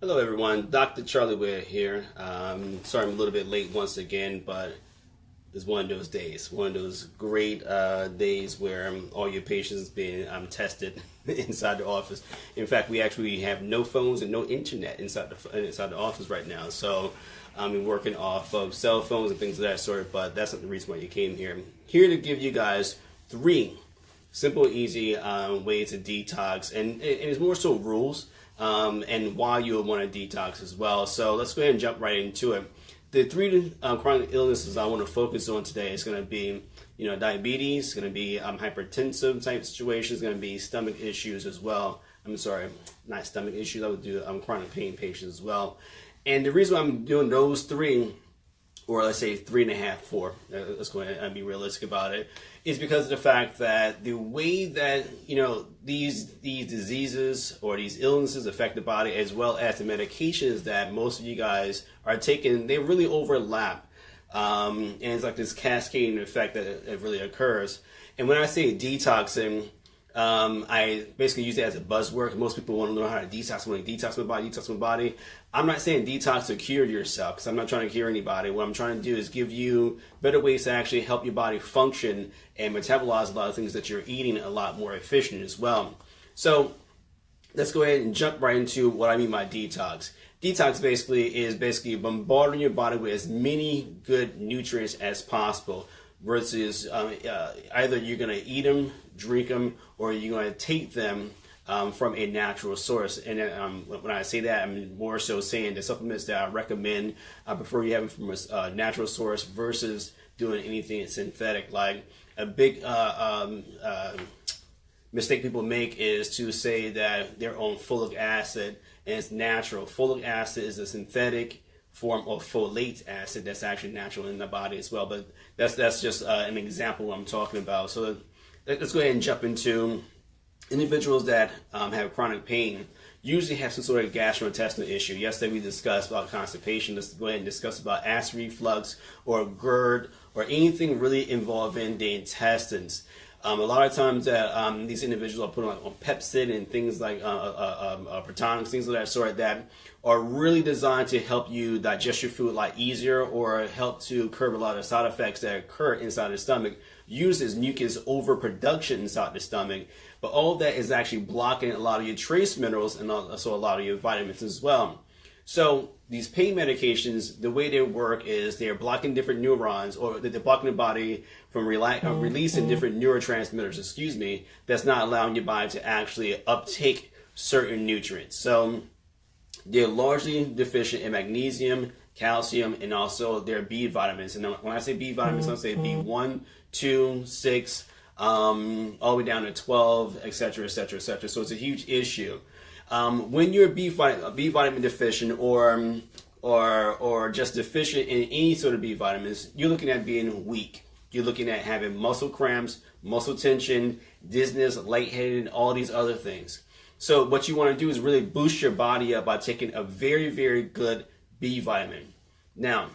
Hello everyone, Dr. Charlie Ware here. Sorry I'm a little bit late once again, but it's one of those days, one of those great days where all your patients being tested inside the office. In fact, we actually have no phones and no internet inside the office right now. So I'm working off of cell phones and things of that sort, but that's not the reason why you came here. I'm here to give you guys 3 simple, easy ways to detox, and it's more so rules and why you would want to detox as well. So let's go ahead and jump right into it. The 3 chronic illnesses I want to focus on today is going to be, diabetes, going to be hypertensive type situations, going to be stomach issues as well. I'm sorry, not stomach issues. I would do chronic pain patients as well. And the reason why I'm doing those 3, or let's say 3.5, 4, let's go ahead and be realistic about it, is because of the fact that the way that, these diseases or these illnesses affect the body, as well as the medications that most of you guys are taking, they really overlap. And it's like this cascading effect that it really occurs. And when I say detoxing, I basically use it as a buzzword. Most people want to know how to detox. I want to detox my body. I'm not saying detox to cure yourself, because I'm not trying to cure anybody. What I'm trying to do is give you better ways to actually help your body function and metabolize a lot of things that you're eating a lot more efficient as well. So let's go ahead and jump right into what I mean by detox. Detox is bombarding your body with as many good nutrients as possible, versus either you're going to eat them, drink them, or you're going to take them from a natural source. And when I say that, I'm more so saying the supplements that I recommend, I prefer you have them from a natural source versus doing anything synthetic. Like a big mistake people make is to say that they're on folic acid and it's natural. Folic acid is a synthetic form of folate acid that's actually natural in the body as well. But that's just an example I'm talking about. So let's go ahead and jump into individuals that have chronic pain. Usually have some sort of gastrointestinal issue. Yesterday we discussed about constipation. Let's go ahead and discuss about acid reflux or GERD or anything really involving the intestines. A lot of times that these individuals are put on Pepsid and things like Protonix, things of that sort, that are really designed to help you digest your food a lot easier or help to curb a lot of side effects that occur inside the stomach, uses mucus overproduction inside the stomach. But all of that is actually blocking a lot of your trace minerals and also a lot of your vitamins as well. So these pain medications, the way they work is they're blocking different neurons, or they're blocking the body from releasing different neurotransmitters, that's not allowing your body to actually uptake certain nutrients. So they're largely deficient in magnesium, calcium, and also their B vitamins. And when I say B vitamins, I'll say B1, 2, 6, all the way down to 12, etc., etc., etc. So it's a huge issue. When you're B vitamin deficient or just deficient in any sort of B vitamins, you're looking at being weak. You're looking at having muscle cramps, muscle tension, dizziness, lightheaded, and all these other things. So what you want to do is really boost your body up by taking a very, very good B vitamin. Now,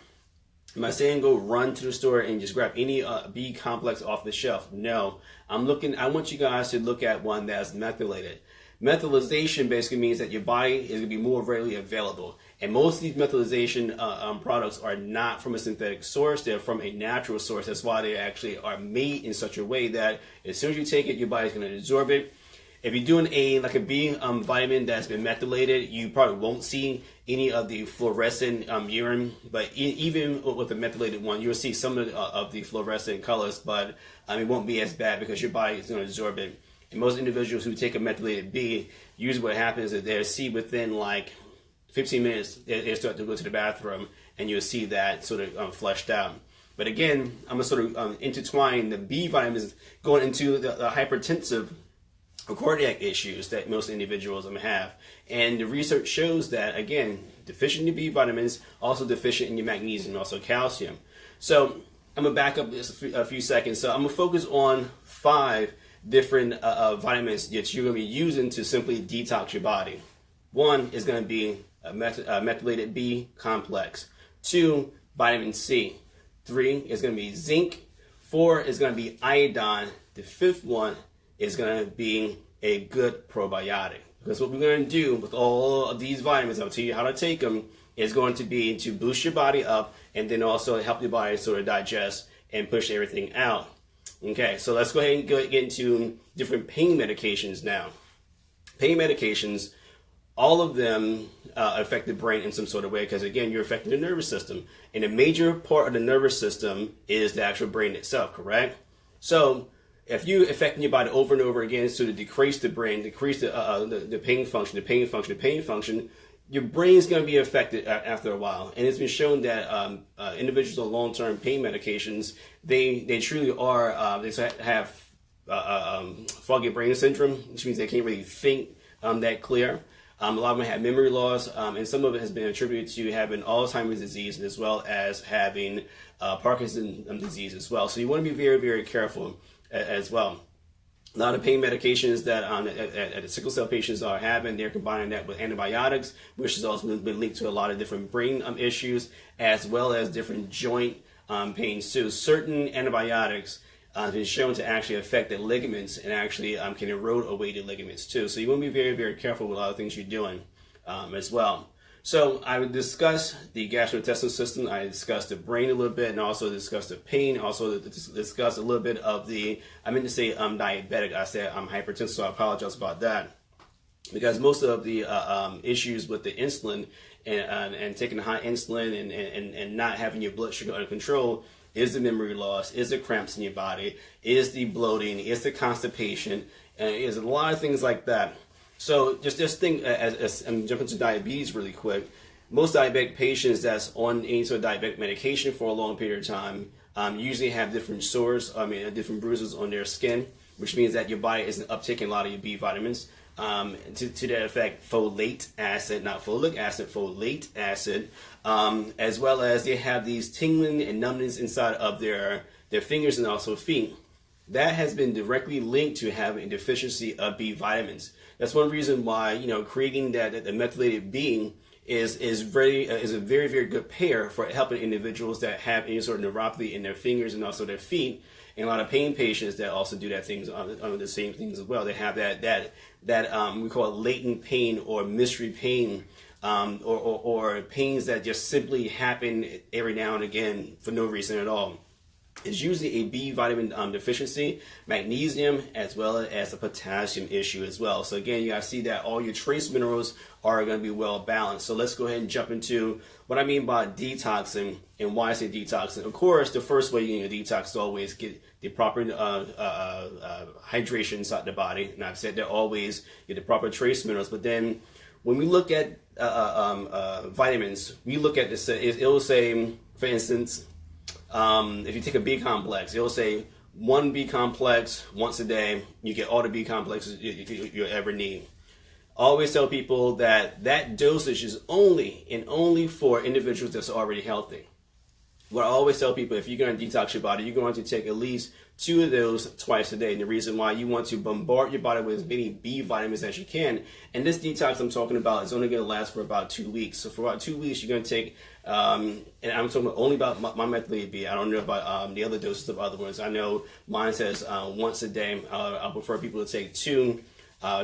am I saying go run to the store and just grab any B complex off the shelf? No. I want you guys to look at one that's methylated. Methylation basically means that your body is going to be more readily available. And most of these methylation products are not from a synthetic source. They're from a natural source. That's why they actually are made in such a way that as soon as you take it, your body's going to absorb it. If you're doing a B vitamin that's been methylated, you probably won't see any of the fluorescent urine. But even with the methylated one, you'll see some of the fluorescent colors, but it won't be as bad because your body is going to absorb it. And most individuals who take a methylated B, usually what happens is they'll see within like 15 minutes, they start to go to the bathroom, and you'll see that sort of flushed out. But again, I'm going to sort of intertwine the B vitamins going into the hypertensive or cardiac issues that most individuals have. And the research shows that, again, deficient in B vitamins, also deficient in your magnesium, also calcium. So I'm going to back up this a few seconds. So I'm going to focus on 5 different vitamins that you're going to be using to simply detox your body. 1 is going to be a methylated B complex. 2, vitamin C. 3 is going to be zinc. 4 is going to be iodine. The 5th one is going to be a good probiotic. Because what we're going to do with all of these vitamins, I'll tell you how to take them, is going to be to boost your body up and then also help your body sort of digest and push everything out. Okay, so let's go ahead and get into different pain medications now. Pain medications, all of them affect the brain in some sort of way because, again, you're affecting the nervous system. And a major part of the nervous system is the actual brain itself, correct? So if you're affecting your body over and over again to decrease the brain, decrease the pain function, your brain's going to be affected after a while. And it's been shown that individuals on long-term pain medications, they truly are, they have foggy brain syndrome, which means they can't really think that clear. A lot of them have memory loss, and some of it has been attributed to having Alzheimer's disease as well as having Parkinson's disease as well. So you want to be very, very careful as well. A lot of pain medications that sickle cell patients are having, they're combining that with antibiotics, which has also been linked to a lot of different brain issues, as well as different joint pains too. Certain antibiotics have been shown to actually affect the ligaments and actually can erode away the ligaments too. So you want to be very, very careful with a lot of things you're doing as well. So I would discuss the gastrointestinal system. I discussed the brain a little bit, and also discussed the pain. Also discussed a little bit of I meant to say diabetic. I said I'm hypertensive, so I apologize about that. Because most of the issues with the insulin and taking high insulin and not having your blood sugar under control is the memory loss, is the cramps in your body, is the bloating, is the constipation, and is a lot of things like that. So just think, as I'm jumping to diabetes really quick, most diabetic patients that's on any sort of diabetic medication for a long period of time usually have different sores, different bruises on their skin, which means that your body isn't uptaking a lot of your B vitamins. To that effect, folate acid, not folic acid, folate acid, as well as they have these tingling and numbness inside of their fingers and also feet. That has been directly linked to having a deficiency of B vitamins. That's one reason why, creating the methylated B is a very, very good pair for helping individuals that have any sort of neuropathy in their fingers and also their feet. And a lot of pain patients that also do that things on the same things as well. They have that we call it latent pain or mystery pain, or pains that just simply happen every now and again for no reason at all. It's usually a B vitamin deficiency, magnesium, as well as a potassium issue as well. So again, you gotta see that all your trace minerals are gonna be well balanced. So let's go ahead and jump into what I mean by detoxing and why I say detoxing. Of course, the first way you detox is always get the proper hydration inside the body. And I've said that always get the proper trace minerals. But then when we look at vitamins, we look at this, it'll say, for instance, if you take a B complex, it'll say 1 B complex once a day, you get all the B complexes you ever need. Always tell people that dosage is only for individuals that's already healthy. What I always tell people, if you're going to detox your body, you're going to take at least 2 of those twice a day. And the reason why, you want to bombard your body with as many B vitamins as you can. And this detox I'm talking about is only going to last for about 2 weeks. So for about 2 weeks, you're going to take, and I'm talking only about my methylated B. I don't know about the other doses of other ones. I know mine says once a day. I prefer people to take 2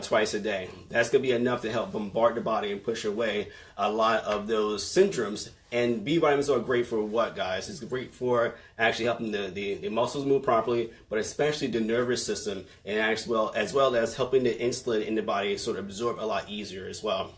twice a day. That's going to be enough to help bombard the body and push away a lot of those syndromes. And B vitamins are great for what, guys? It's great for actually helping the muscles move properly, but especially the nervous system, and as well as helping the insulin in the body sort of absorb a lot easier as well.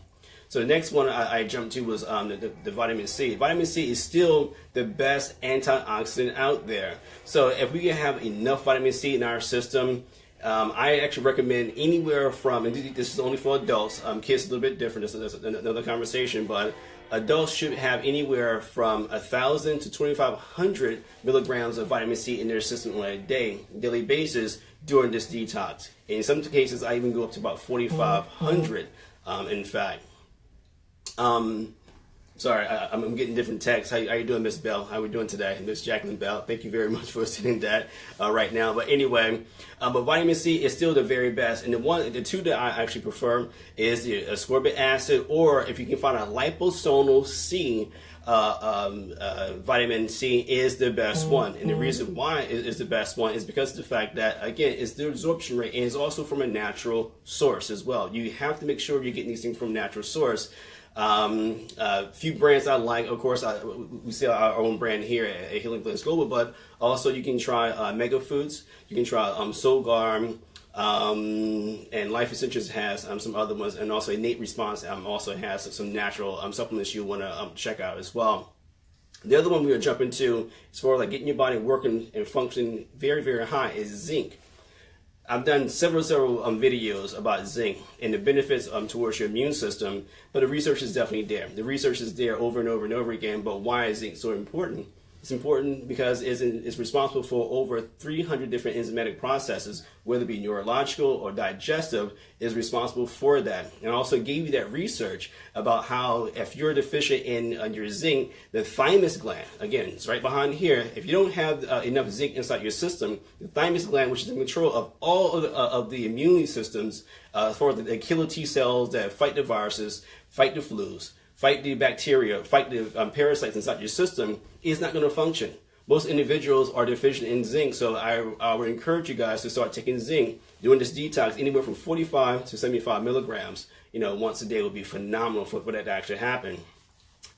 So the next one I jumped to was the vitamin C. Vitamin C is still the best antioxidant out there. So if we can have enough vitamin C in our system, I actually recommend anywhere from, and this is only for adults, kids a little bit different, that's another conversation, but adults should have anywhere from 1,000 to 2,500 milligrams of vitamin C in their system on a daily basis during this detox. And in some cases, I even go up to about 4,500, in fact. Sorry, I'm getting different texts. How you doing, Miss Bell? How are we doing today? Miss Jacqueline Bell. Thank you very much for sending that right now. But anyway, but vitamin C is still the very best. And the two that I actually prefer is the ascorbic acid, or if you can find a liposomal C, vitamin C is the best one. And the reason why it is the best one is because of the fact that, again, it's the absorption rate, and it's also from a natural source as well. You have to make sure you're getting these things from a natural source. Few brands I like, of course, we sell our own brand here at Healing Place Global, but also you can try Mega Foods, you can try Solgar, and Life Essentials has some other ones, and also Innate Response also has some natural supplements you want to check out as well. The other one we're going to jump into, as far as like getting your body working and functioning very, very high, is zinc. I've done several videos about zinc and the benefits towards your immune system, but the research is definitely there. The research is there over and over and over again, but why is zinc so important? It's important because it's responsible for over 300 different enzymatic processes, whether it be neurological or digestive, is responsible for that. And I also gave you that research about how if you're deficient in your zinc, the thymus gland, again, it's right behind here. If you don't have enough zinc inside your system, the thymus gland, which is in control of all of the immune systems, for the killer T cells that fight the viruses, fight the flus, fight the bacteria, fight the parasites inside your system, is not going to function. Most individuals are deficient in zinc, so I would encourage you guys to start taking zinc, doing this detox anywhere from 45 to 75 milligrams, once a day would be phenomenal for that to actually happen.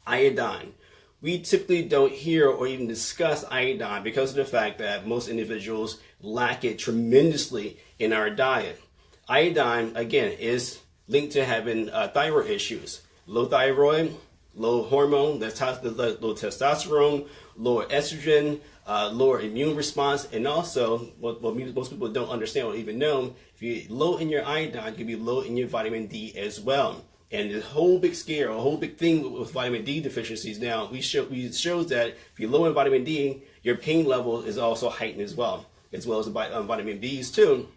Iodine. We typically don't hear or even discuss iodine because of the fact that most individuals lack it tremendously in our diet. Iodine, again, is linked to having thyroid issues. Low thyroid, low hormone, low testosterone, lower estrogen, lower immune response, and also what most people don't understand or even know, if you're low in your iodine, you can be low in your vitamin D as well. And the whole big scare, a whole big thing with vitamin D deficiencies now, we shows that if you're low in vitamin D, your pain level is also heightened as well as the vitamin B's too.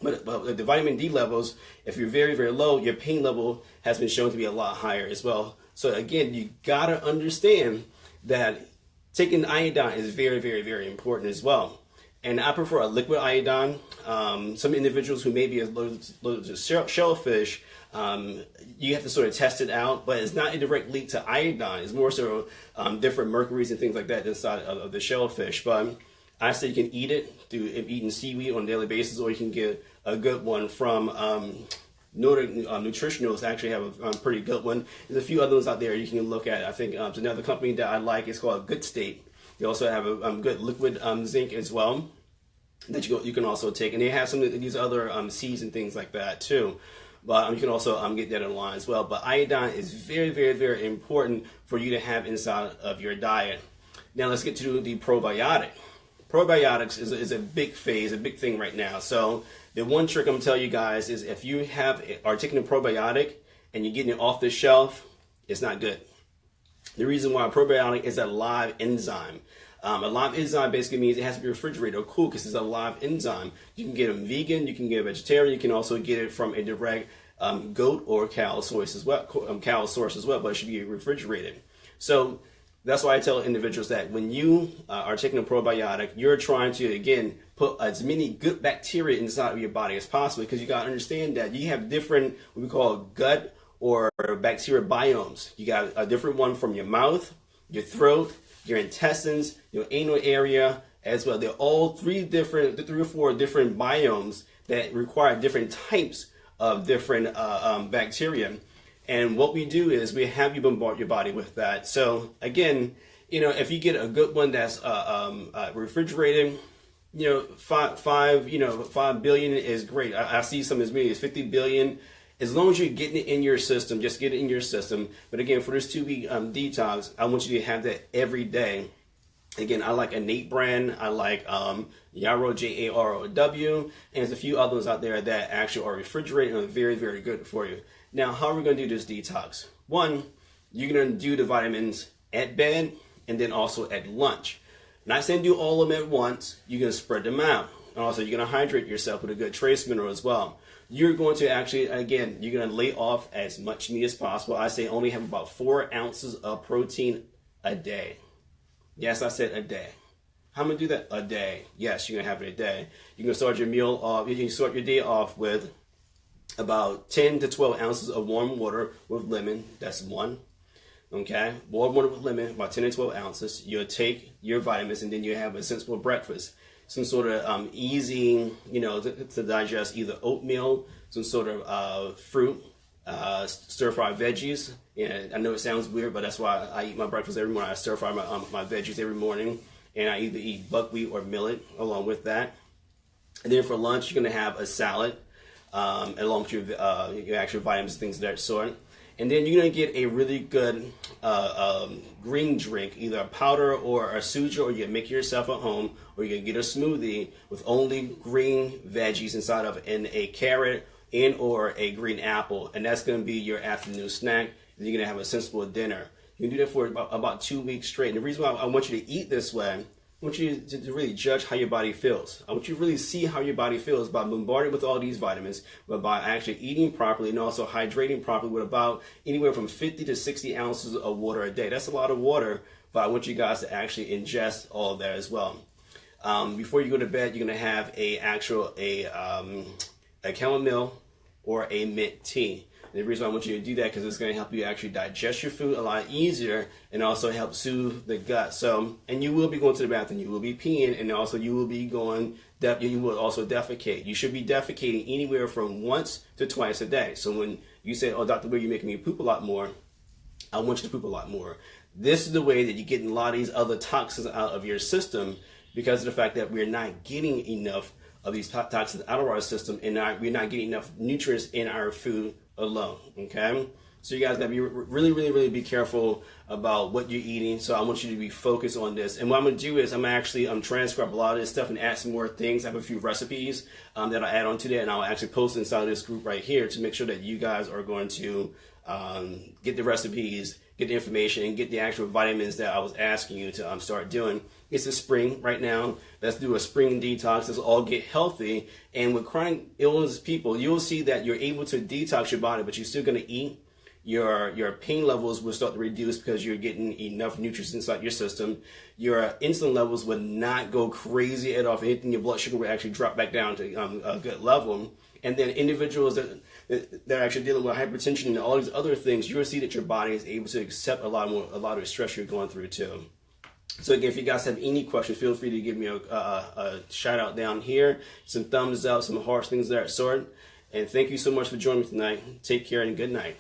But the vitamin D levels, if you're very, very low, your pain level has been shown to be a lot higher as well. So again, you gotta understand that taking iodine is very, very, very important as well. And I prefer a liquid iodine. Some individuals who may be allergic to shellfish, you have to sort of test it out, but it's not a direct link to iodine. It's more so different mercuries and things like that inside of the shellfish. But I say you can eat it through eating seaweed on a daily basis, or you can get a good one from Nordic Nutritionals. Actually have a pretty good one. There's a few other ones out there you can look at. I think another company that I like is called Good State. They also have a good liquid zinc as well that you can also take, and they have some of these other seeds and things like that too. But you can also get that online as well. But iodine is very, very, very important for you to have inside of your diet. Now let's get to the probiotic. Probiotics is a big phase, a big thing right now. So the one trick I'm gonna tell you guys is if you are taking a probiotic and you're getting it off the shelf, it's not good. The reason why a probiotic is a live enzyme. A live enzyme basically means it has to be refrigerated or cool because it's a live enzyme. You can get them vegan, you can get a vegetarian, you can also get it from a direct goat or cow source as well, but it should be refrigerated. So that's why I tell individuals that when you are taking a probiotic, you're trying to, again, put as many good bacteria inside of your body as possible, because you got to understand that you have different, what we call gut or bacteria biomes. You got a different one from your mouth, your throat, your intestines, your anal area as well. They're all three or four different biomes that require different types of different bacteria. And what we do is we have you bombard your body with that. So again, if you get a good one that's refrigerated, 5 billion is great. I see some as many as 50 billion. As long as you're getting it in your system, just get it in your system. But again, for this 2-week detox, I want you to have that every day. Again, I like Innate brand. I like Yarrow, Jarow, and there's a few other ones out there that actually are refrigerated and are very, very good for you. Now, how are we going to do this detox? One, you're going to do the vitamins at bed and then also at lunch. Not saying do all of them at once. You're going to spread them out. And also, you're going to hydrate yourself with a good trace mineral as well. you're going to actually, again, you're going to lay off as much meat as possible. I say only have about 4 ounces of protein a day. Yes, I said a day. How many do that? A day. Yes, you're going to have it a day. You can start your meal off, you can start your day off with about 10 to 12 ounces of warm water with lemon. That's 1. Okay, warm water with lemon, about 10 to 12 ounces. You'll take your vitamins, and then you have a sensible breakfast. Some sort of easy, to digest, either oatmeal, some sort of fruit, stir-fried veggies. And I know it sounds weird, but that's why I eat my breakfast every morning. I stir-fry my veggies every morning, and I either eat buckwheat or millet along with that. And then for lunch, you're going to have a salad along with your actual vitamins, things of that sort. And then you're going to get a really good green drink, either a powder or a suja, or you can make it yourself at home, or you can get a smoothie with only green veggies inside of it, and a carrot and or a green apple. And that's going to be your afternoon snack. And you're going to have a sensible dinner. You can do that for about 2 weeks straight. And the reason why I want you to eat this way, I want you to really judge how your body feels. I want you to really see how your body feels by bombarding with all these vitamins, but by actually eating properly and also hydrating properly with about anywhere from 50 to 60 ounces of water a day. That's a lot of water, but I want you guys to actually ingest all of that as well. Before you go to bed, you're going to have a chamomile or a mint tea. And the reason I want you to do that because it's going to help you actually digest your food a lot easier and also help soothe the gut. So, and you will be going to the bathroom, you will be peeing, and also you will be you will also defecate. You should be defecating anywhere from once to twice a day. So when you say, "Oh, Dr. Ware, you're making me poop a lot more," I want you to poop a lot more. This is the way that you're getting a lot of these other toxins out of your system because of the fact that we're not getting enough of these toxins out of our system, and we're not getting enough nutrients in our food alone. Okay, so you guys gotta be really be careful about what you're eating. So I want you to be focused on this. And what I'm gonna do is I'm transcribe a lot of this stuff and add some more things. I have a few recipes that I'll add on to that, and I'll actually post inside of this group right here to make sure that you guys are going to get the recipes, get the information, and get the actual vitamins that I was asking you to start doing. It's the spring right now. Let's do a spring detox. Let's all get healthy. And with chronic illness people, you'll see that you're able to detox your body, but you're still going to eat. Your pain levels will start to reduce because you're getting enough nutrients inside your system. Your insulin levels will not go crazy at all. If anything, your blood sugar will actually drop back down to a good level. And then individuals that are actually dealing with hypertension and all these other things, you'll see that your body is able to accept a lot of the stress you're going through too. So again, if you guys have any questions, feel free to give me a shout out down here, some thumbs up, some hearts, things of that sort. And thank you so much for joining me tonight. Take care and good night.